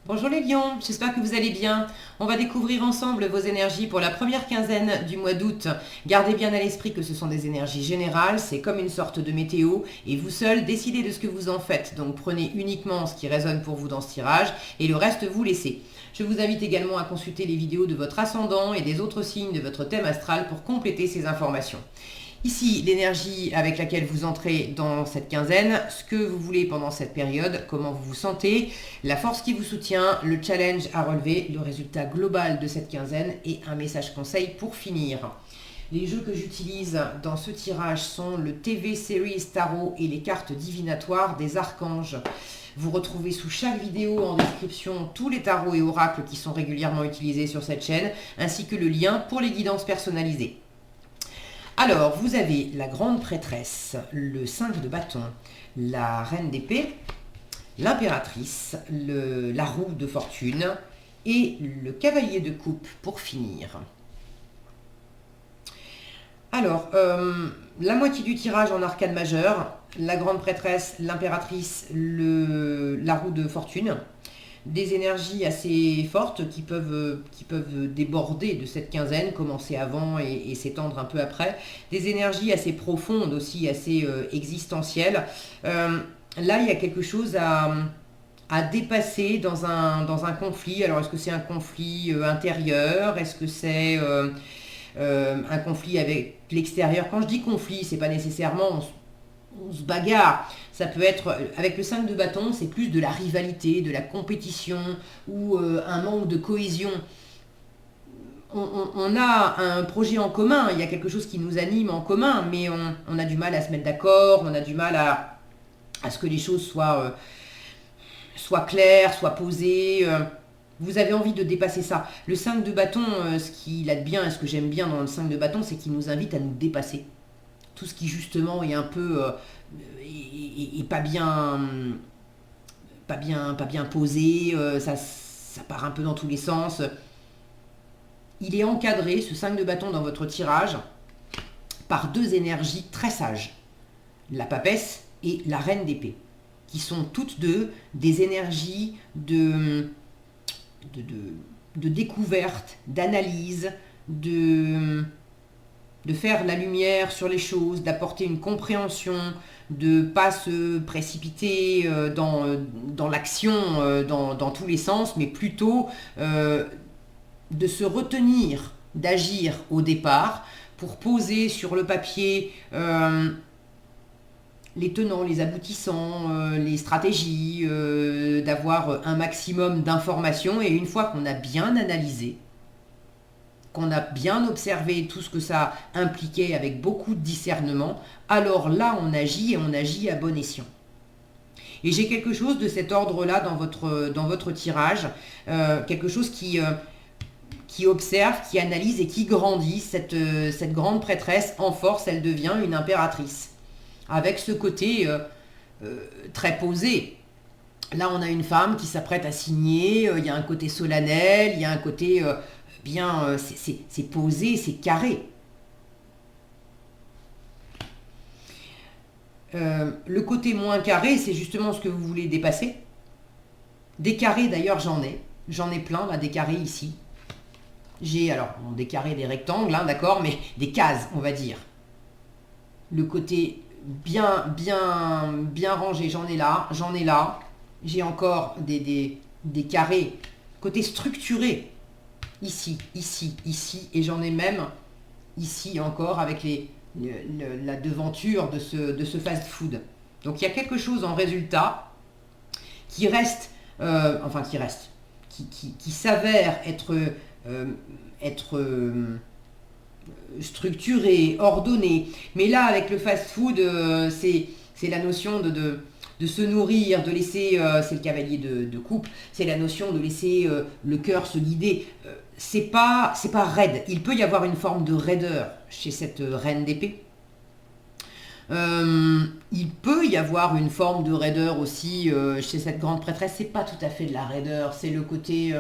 Bonjour les lions, j'espère que vous allez bien. On va découvrir ensemble vos énergies pour la première quinzaine du mois d'août. Gardez bien à l'esprit que ce sont des énergies générales, c'est comme une sorte de météo et vous seul décidez de ce que vous en faites. Donc prenez uniquement ce qui résonne pour vous dans ce tirage et le reste vous laissez. Je vous invite également à consulter les vidéos de votre ascendant et des autres signes de votre thème astral pour compléter ces informations. Ici, l'énergie avec laquelle vous entrez dans cette quinzaine, ce que vous voulez pendant cette période, comment vous vous sentez, la force qui vous soutient, le challenge à relever, le résultat global de cette quinzaine et un message conseil pour finir. Les jeux que j'utilise dans ce tirage sont le TV Series Tarot et les cartes divinatoires des archanges. Vous retrouvez sous chaque vidéo en description tous les tarots et oracles qui sont régulièrement utilisés sur cette chaîne, ainsi que le lien pour les guidances personnalisées. Alors, vous avez la grande prêtresse, le 5 de bâton, la reine d'épée, l'impératrice, la roue de fortune et le cavalier de coupe pour finir. Alors, la moitié du tirage en arcane majeur, la grande prêtresse, l'impératrice, la roue de fortune. Des énergies assez fortes qui peuvent déborder de cette quinzaine, commencer avant et s'étendre un peu après. Des énergies assez profondes aussi, assez existentielles. Là, il y a quelque chose à dépasser dans un conflit. Alors, est-ce que c'est un conflit intérieur? Est-ce que c'est un conflit avec l'extérieur? Quand je dis conflit, c'est pas nécessairement on se bagarre. Ça peut être, avec le 5 de bâton, c'est plus de la rivalité, de la compétition ou un manque de cohésion. On a un projet en commun, il y a quelque chose qui nous anime en commun, mais on a du mal à se mettre d'accord, on a du mal à ce que les choses soient claires, soient posées. Vous avez envie de dépasser ça. Le 5 de bâton, ce qu'il a de bien et ce que j'aime bien dans le 5 de bâton, c'est qu'il nous invite à nous dépasser. Tout ce qui justement est un peu et pas bien posé, ça part un peu dans tous les sens. Il est encadré, ce 5 de bâton dans votre tirage, par deux énergies très sages, la papesse et la reine d'épée, qui sont toutes deux des énergies de découverte, d'analyse, de faire la lumière sur les choses, d'apporter une compréhension, de ne pas se précipiter dans l'action dans tous les sens, mais plutôt de se retenir d'agir au départ pour poser sur le papier les tenants, les aboutissants, les stratégies, d'avoir un maximum d'informations et une fois qu'on a bien analysé, qu'on a bien observé tout ce que ça impliquait avec beaucoup de discernement, alors là on agit et on agit à bon escient. Et j'ai quelque chose de cet ordre-là dans votre tirage, quelque chose qui observe, qui analyse et qui grandit. Cette grande prêtresse en force, elle devient une impératrice, avec ce côté très posé. Là on a une femme qui s'apprête à signer, il y a un côté solennel, il y a un côté... bien, c'est posé, c'est carré. Le côté moins carré, c'est justement ce que vous voulez dépasser. Des carrés, d'ailleurs, j'en ai plein, là, des carrés ici. J'ai, alors, bon, des carrés, des rectangles, hein, d'accord, mais des cases, on va dire. Le côté bien rangé, j'en ai là. J'ai encore des carrés, côté structuré. Ici, et j'en ai même ici encore avec la devanture de ce fast-food. Donc il y a quelque chose en résultat qui reste, qui s'avère être structuré, ordonné. Mais là, avec le fast-food, c'est la notion de se nourrir, de laisser, c'est le cavalier de coupe, c'est la notion de laisser le cœur se guider. C'est pas raide. Il peut y avoir une forme de raideur chez cette reine d'épée. Il peut y avoir une forme de raideur aussi chez cette grande prêtresse. C'est pas tout à fait de la raideur, c'est le côté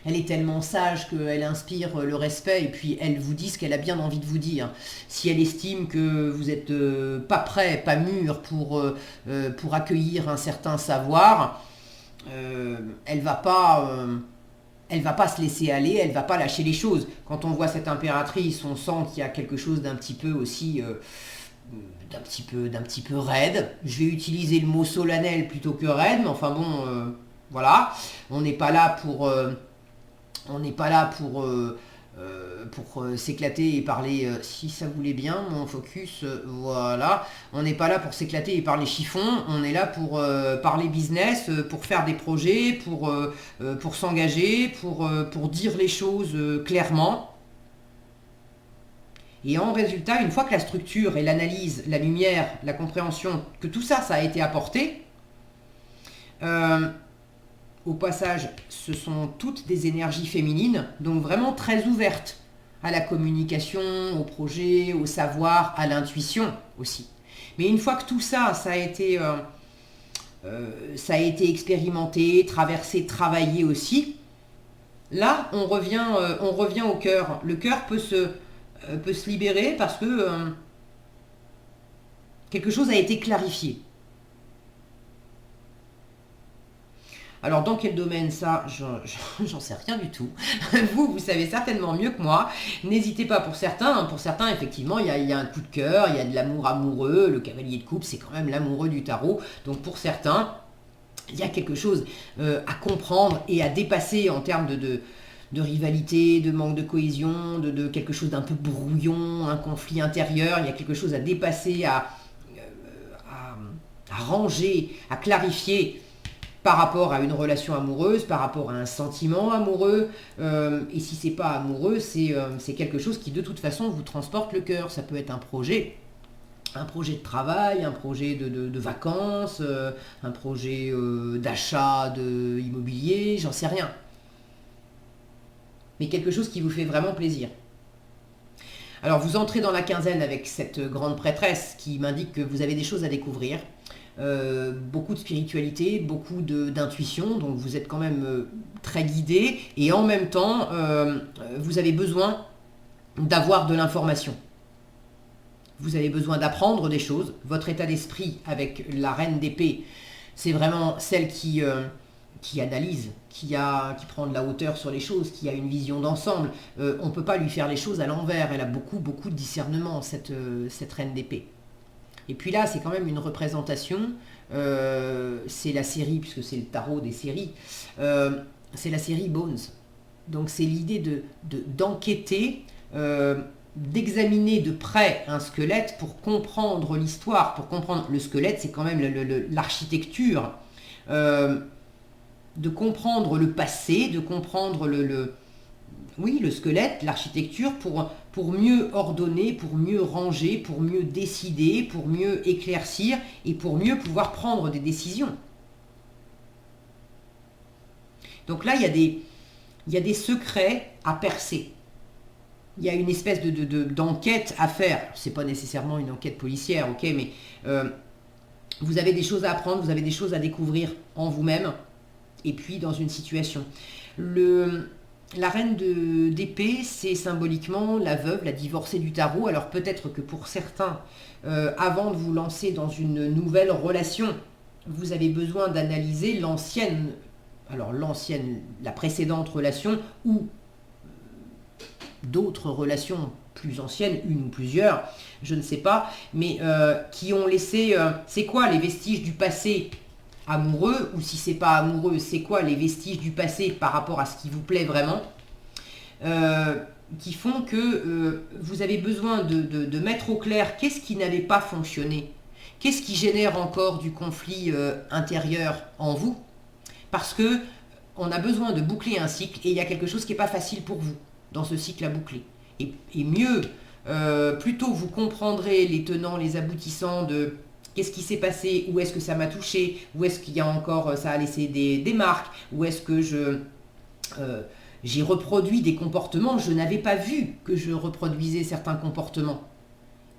elle est tellement sage qu'elle inspire le respect et puis elle vous dit ce qu'elle a bien envie de vous dire. Si elle estime que vous n'êtes pas prêt, pas mûr pour accueillir un certain savoir, elle va pas se laisser aller, elle va pas lâcher les choses. Quand on voit cette impératrice, on sent qu'il y a quelque chose d'un petit peu aussi, d'un petit peu raide. Je vais utiliser le mot solennel plutôt que raide, mais enfin bon, voilà. On n'est pas là pour s'éclater et parler, si ça voulait bien, mon focus, voilà. On n'est pas là pour s'éclater et parler chiffon, on est là pour parler business, pour faire des projets, pour s'engager, pour dire les choses clairement. Et en résultat, une fois que la structure et l'analyse, la lumière, la compréhension, que tout ça, ça a été apporté, au passage, ce sont toutes des énergies féminines, donc vraiment très ouvertes à la communication, au projet, au savoir, à l'intuition aussi. Mais une fois que tout ça, ça a été expérimenté, traversé, travaillé aussi, là, on revient au cœur. Le cœur peut se libérer parce que quelque chose a été clarifié. Alors, dans quel domaine ça, j'en sais rien du tout. Vous savez certainement mieux que moi. N'hésitez pas pour certains, effectivement, il y a un coup de cœur, il y a de l'amour amoureux. Le cavalier de coupe, c'est quand même l'amoureux du tarot. Donc, pour certains, il y a quelque chose à comprendre et à dépasser en termes de rivalité, de manque de cohésion, de quelque chose d'un peu brouillon, un conflit intérieur. Il y a quelque chose à dépasser, à ranger, à clarifier par rapport à une relation amoureuse, par rapport à un sentiment amoureux. Et si c'est pas amoureux, c'est quelque chose qui de toute façon vous transporte le cœur. Ça peut être un projet de travail, un projet de vacances, un projet d'achat immobilier, j'en sais rien. Mais quelque chose qui vous fait vraiment plaisir. Alors vous entrez dans la quinzaine avec cette grande prêtresse qui m'indique que vous avez des choses à découvrir. Beaucoup de spiritualité, beaucoup d'intuition, donc vous êtes quand même très guidé, et en même temps, vous avez besoin d'avoir de l'information. Vous avez besoin d'apprendre des choses. Votre état d'esprit avec la reine d'épée, c'est vraiment celle qui analyse, qui prend de la hauteur sur les choses, qui a une vision d'ensemble. On ne peut pas lui faire les choses à l'envers. Elle a beaucoup de discernement, cette reine d'épée. Et puis là, c'est quand même une représentation, c'est la série, puisque c'est le tarot des séries, c'est la série Bones. Donc c'est l'idée d'enquêter, d'examiner de près un squelette pour comprendre l'histoire, pour comprendre le squelette, c'est quand même l'architecture, de comprendre le passé, de comprendre le squelette, l'architecture, pour mieux ordonner, pour mieux ranger, pour mieux décider, pour mieux éclaircir et pour mieux pouvoir prendre des décisions. Donc là, il y a des secrets à percer. Il y a une espèce d'enquête à faire. C'est pas nécessairement une enquête policière, ok, mais vous avez des choses à apprendre, vous avez des choses à découvrir en vous-même et puis dans une situation. La reine d'épée, c'est symboliquement la veuve, la divorcée du tarot. Alors peut-être que pour certains, avant de vous lancer dans une nouvelle relation, vous avez besoin d'analyser la précédente relation ou d'autres relations plus anciennes, une ou plusieurs, je ne sais pas, mais qui ont laissé, c'est quoi les vestiges du passé amoureux, ou si c'est pas amoureux, c'est quoi les vestiges du passé par rapport à ce qui vous plaît vraiment, qui font que vous avez besoin de mettre au clair qu'est-ce qui n'avait pas fonctionné, qu'est-ce qui génère encore du conflit intérieur en vous, parce que on a besoin de boucler un cycle, et il y a quelque chose qui n'est pas facile pour vous dans ce cycle à boucler. Et mieux, plus tôt vous comprendrez les tenants, les aboutissants de qu'est-ce qui s'est passé, où est-ce que ça m'a touché, où est-ce qu'il y a encore, ça a laissé des marques, où est-ce que j'ai reproduit des comportements, je n'avais pas vu que je reproduisais certains comportements.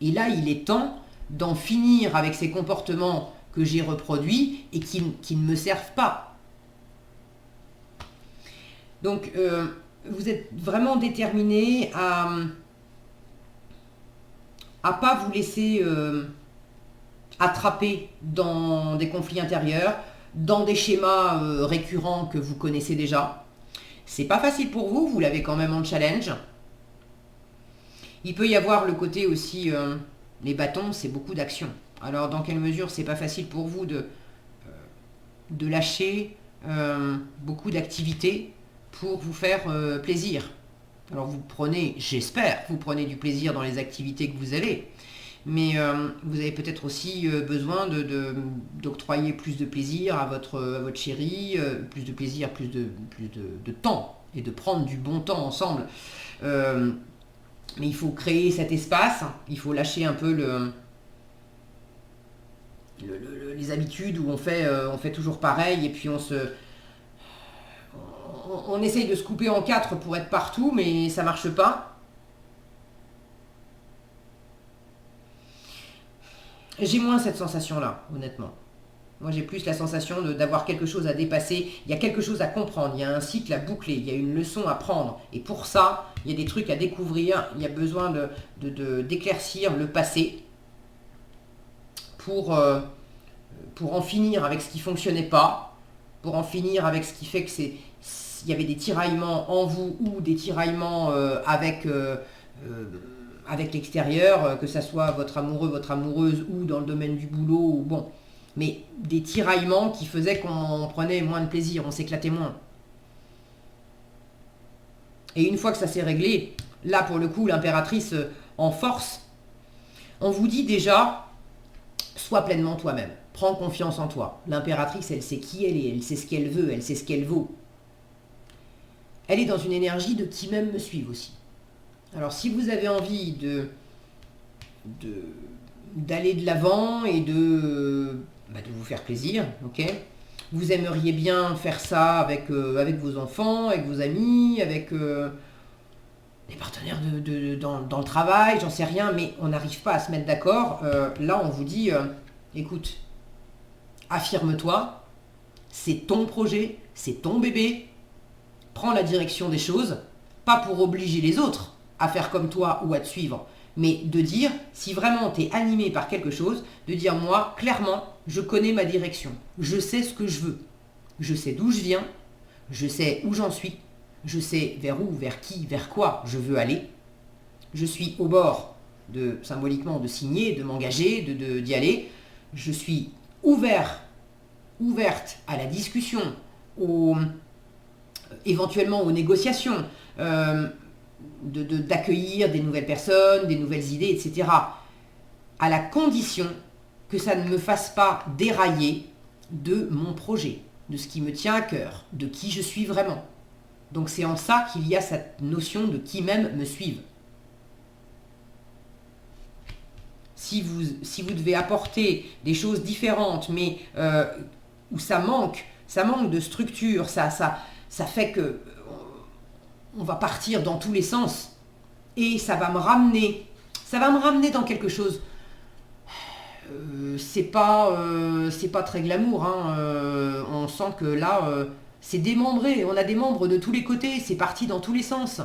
Et là, il est temps d'en finir avec ces comportements que j'ai reproduits et qui ne me servent pas. Donc, vous êtes vraiment déterminé à pas vous laisser attraper dans des conflits intérieurs, dans des schémas récurrents que vous connaissez déjà. C'est pas facile pour vous, vous l'avez quand même en challenge. Il peut y avoir le côté aussi, les bâtons, c'est beaucoup d'action. Alors dans quelle mesure c'est pas facile pour vous de lâcher beaucoup d'activités pour vous faire plaisir. Alors vous prenez, j'espère, vous prenez du plaisir dans les activités que vous avez, mais vous avez peut-être aussi besoin d'octroyer plus de plaisir à votre chérie, plus de plaisir, plus de temps, et de prendre du bon temps ensemble. Mais il faut créer cet espace, il faut lâcher un peu les habitudes où on fait toujours pareil, et puis on essaye de se couper en quatre pour être partout, mais ça marche pas. J'ai moins cette sensation-là, honnêtement. Moi, j'ai plus la sensation d'avoir quelque chose à dépasser. Il y a quelque chose à comprendre. Il y a un cycle à boucler. Il y a une leçon à prendre. Et pour ça, il y a des trucs à découvrir. Il y a besoin d'éclaircir le passé pour en finir avec ce qui ne fonctionnait pas, pour en finir avec ce qui fait que il y avait des tiraillements en vous ou des tiraillements avec l'extérieur, que ça soit votre amoureux, votre amoureuse ou dans le domaine du boulot, ou bon. Mais des tiraillements qui faisaient qu'on prenait moins de plaisir, on s'éclatait moins. Et une fois que ça s'est réglé, là pour le coup, l'impératrice en force, on vous dit déjà, sois pleinement toi-même, prends confiance en toi. L'impératrice, elle sait qui elle est, elle sait ce qu'elle veut, elle sait ce qu'elle vaut. Elle est dans une énergie de qui m'aime me suive aussi. Alors si vous avez envie d'aller de l'avant et de vous faire plaisir, ok. Vous aimeriez bien faire ça avec vos enfants, avec vos amis, avec les partenaires dans le travail, j'en sais rien, mais on n'arrive pas à se mettre d'accord. Là, on vous dit, écoute, affirme-toi, c'est ton projet, c'est ton bébé, prends la direction des choses, pas pour obliger les autres à faire comme toi ou à te suivre, mais de dire, si vraiment tu es animé par quelque chose, de dire, moi, clairement, je connais ma direction, je sais ce que je veux, je sais d'où je viens, je sais où j'en suis, je sais vers où, vers qui, vers quoi je veux aller, je suis au bord symboliquement de signer, de m'engager, d'y aller, je suis ouverte à la discussion, éventuellement aux négociations, d'accueillir des nouvelles personnes, des nouvelles idées, etc. À la condition que ça ne me fasse pas dérailler de mon projet, de ce qui me tient à cœur, de qui je suis vraiment. Donc c'est en ça qu'il y a cette notion de qui même me suive. Si vous devez apporter des choses différentes, mais où ça manque de structure, ça fait que on va partir dans tous les sens et ça va me ramener dans quelque chose. C'est pas très glamour, hein. On sent que là c'est démembré, on a des membres de tous les côtés, c'est parti dans tous les sens.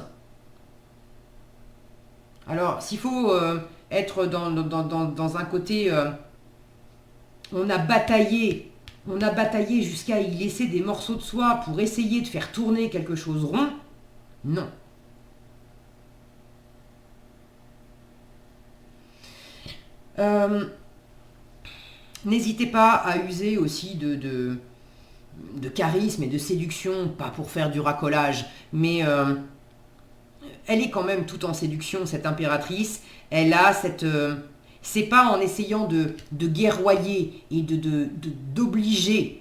Alors s'il faut être dans un côté on a bataillé jusqu'à y laisser des morceaux de soi pour essayer de faire tourner quelque chose rond. Non. N'hésitez pas à user aussi de charisme et de séduction, pas pour faire du racolage, mais elle est quand même tout en séduction, cette impératrice. Elle a cette... c'est pas en essayant de guerroyer et d'obliger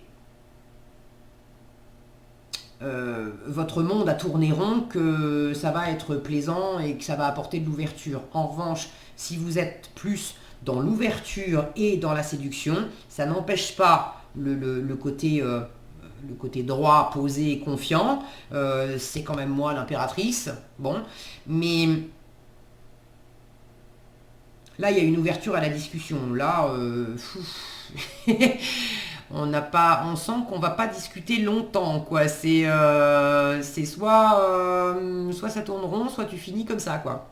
votre monde à tourner rond que ça va être plaisant et que ça va apporter de l'ouverture. En revanche, si vous êtes plus dans l'ouverture et dans la séduction, ça n'empêche pas le côté droit, posé, confiant. C'est quand même moi l'impératrice. Bon, mais là il y a une ouverture à la discussion. Là, on sent qu'on va pas discuter longtemps, quoi. C'est soit ça tourne rond, soit tu finis comme ça, quoi.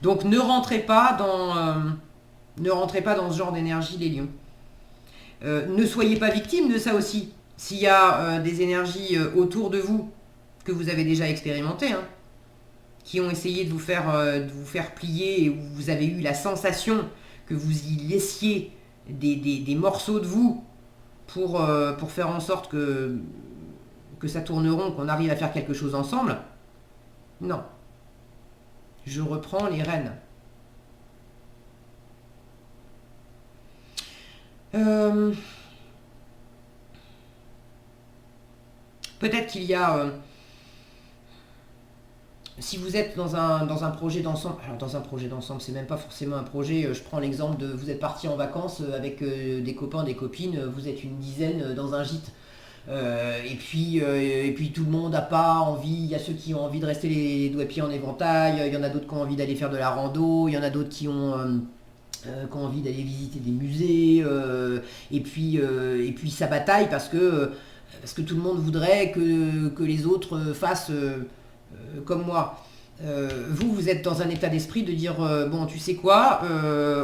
Donc ne rentrez pas dans ce genre d'énergie, les lions. Ne soyez pas victime de ça aussi. S'il y a des énergies autour de vous que vous avez déjà expérimentées, hein, qui ont essayé de vous faire plier et où vous avez eu la sensation que vous y laissiez des morceaux de vous pour faire en sorte que ça tourne rond, qu'on arrive à faire quelque chose ensemble. Non. Je reprends les rênes. Peut-être qu'il y a... si vous êtes dans un projet d'ensemble, alors dans un projet d'ensemble, c'est même pas forcément un projet, je prends l'exemple de vous êtes parti en vacances avec des copains, des copines, vous êtes une dizaine dans un gîte. Et puis tout le monde n'a pas envie, il y a ceux qui ont envie de rester les doigts et pieds en éventail, il y en a d'autres qui ont envie d'aller faire de la rando, il y en a d'autres qui ont envie d'aller visiter des musées, et puis ça bataille parce que tout le monde voudrait que les autres fassent comme moi. Vous êtes dans un état d'esprit de dire bon, tu sais quoi,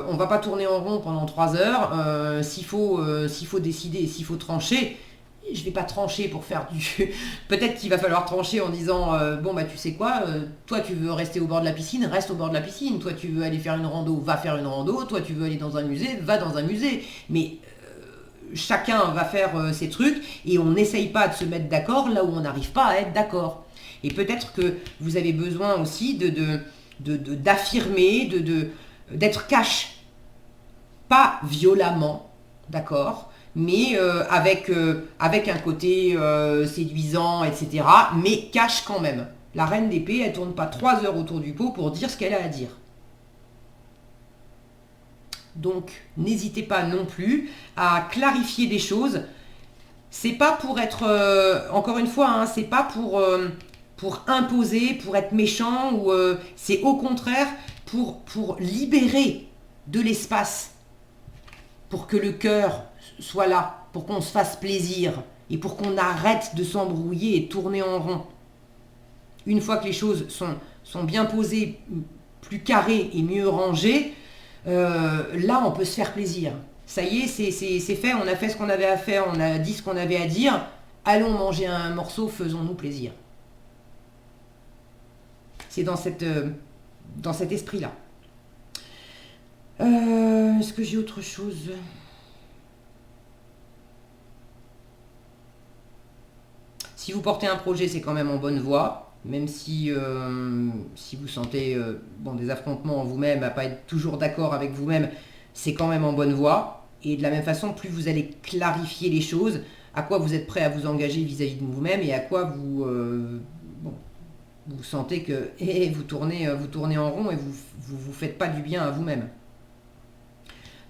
on va pas tourner en rond pendant 3 heures, s'il faut décider, s'il faut trancher, je vais pas trancher pour faire du... Peut-être qu'il va falloir trancher en disant bon bah tu sais quoi, toi tu veux rester au bord de la piscine, reste au bord de la piscine, toi tu veux aller faire une rando, va faire une rando, toi tu veux aller dans un musée, va dans un musée, mais chacun va faire ses trucs et on n'essaye pas de se mettre d'accord là où on n'arrive pas à être d'accord. Et peut-être que vous avez besoin aussi d'affirmer, d'être cash, pas violemment, d'accord, mais avec un côté séduisant, etc., mais cash quand même. La reine d'épée, elle tourne pas 3 heures autour du pot pour dire ce qu'elle a à dire. Donc, n'hésitez pas non plus à clarifier des choses. C'est pas pour être, encore une fois, hein, c'est pas pour imposer, pour être méchant, ou c'est au contraire pour libérer de l'espace, pour que le cœur soit là, pour qu'on se fasse plaisir, et pour qu'on arrête de s'embrouiller et tourner en rond. Une fois que les choses sont bien posées, plus carrées et mieux rangées, là on peut se faire plaisir. Ça y est, c'est fait, on a fait ce qu'on avait à faire, on a dit ce qu'on avait à dire, allons manger un morceau, faisons-nous plaisir. C'est dans cet esprit-là. Est-ce que j'ai autre chose ? Si vous portez un projet, c'est quand même en bonne voie, même si vous sentez des affrontements en vous-même, à pas être toujours d'accord avec vous-même, c'est quand même en bonne voie. Et de la même façon, plus vous allez clarifier les choses, à quoi vous êtes prêt à vous engager vis-à-vis de vous-même et à quoi vous sentez que vous tournez en rond et vous faites pas du bien à vous-même.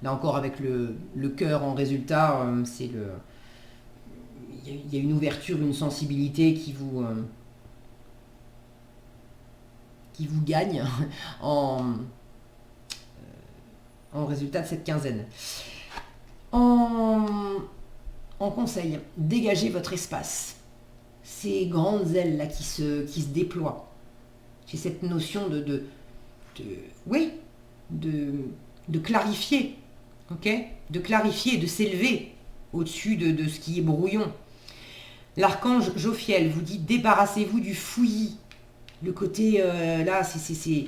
Là encore, avec le cœur en résultat, il y a une ouverture, une sensibilité qui vous gagne en résultat de cette quinzaine. En conseil, dégagez votre espace. Ces grandes ailes là qui se déploient. J'ai cette notion de clarifier, ok, de clarifier, de s'élever au-dessus de ce qui est brouillon. L'archange Jophiel vous dit débarrassez-vous du fouillis. Le côté là, c'est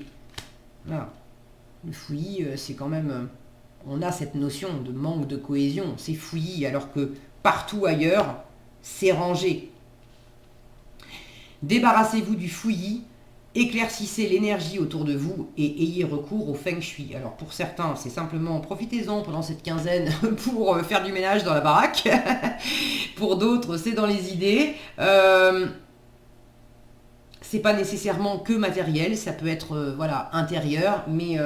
voilà. Le fouillis, c'est quand même, on a cette notion de manque de cohésion. C'est fouillis alors que partout ailleurs, c'est rangé. Débarrassez-vous du fouillis, éclaircissez l'énergie autour de vous et ayez recours au feng shui. Alors pour certains, c'est simplement profitez-en pendant cette quinzaine pour faire du ménage dans la baraque. Pour d'autres, c'est dans les idées. C'est pas nécessairement que matériel, ça peut être intérieur, mais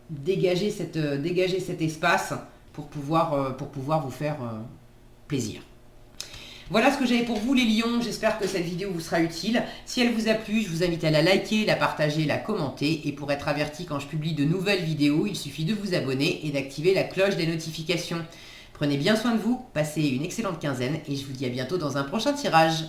dégagez cet espace pour pouvoir vous faire plaisir. Voilà ce que j'avais pour vous les lions, j'espère que cette vidéo vous sera utile. Si elle vous a plu, je vous invite à la liker, la partager, la commenter. Et pour être averti quand je publie de nouvelles vidéos, il suffit de vous abonner et d'activer la cloche des notifications. Prenez bien soin de vous, passez une excellente quinzaine et je vous dis à bientôt dans un prochain tirage.